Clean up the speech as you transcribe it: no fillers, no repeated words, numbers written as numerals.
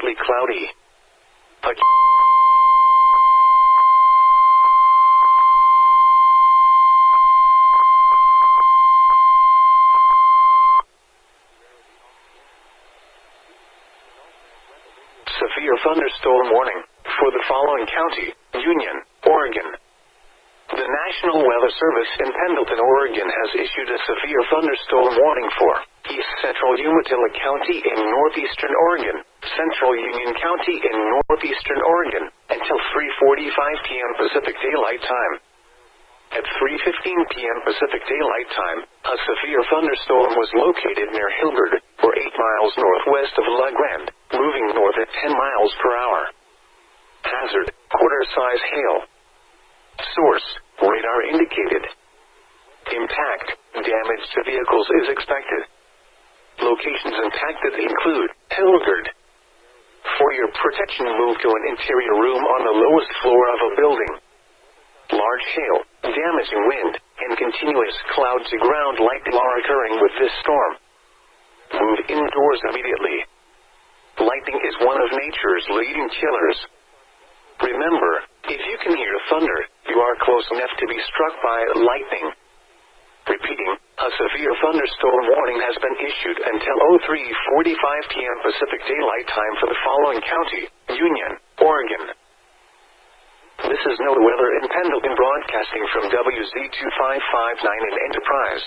partly cloudy. Severe thunderstorm warning for the following county, Union, Oregon. The National Weather Service in Pendleton, Oregon has issued a severe thunderstorm warning for East Central Umatilla County in northeastern Oregon, Central Union County in northeastern Oregon, until 3:45 p.m. Pacific Daylight Time. At 3:15 p.m. Pacific Daylight Time, a severe thunderstorm was located near Hilgard, or 8 miles northwest of Grande, moving north at 10 miles per hour. Hazard, quarter-size hail. Source, radar indicated. Impact, damage to vehicles is expected. Locations impacted include Hilgard. For your protection, move to an interior room on the lowest floor of a building. Large hail, damaging wind, and continuous cloud-to-ground lightning are occurring with this storm. Move indoors immediately. Lightning is one of nature's leading killers. Remember, if you can hear thunder, you are close enough to be struck by lightning. Repeating, a severe thunderstorm warning has been issued until 03:45 p.m. Pacific Daylight Time for the following county, Union, Oregon. This is NWR in Pendleton, broadcasting from WZ2559 in Enterprise.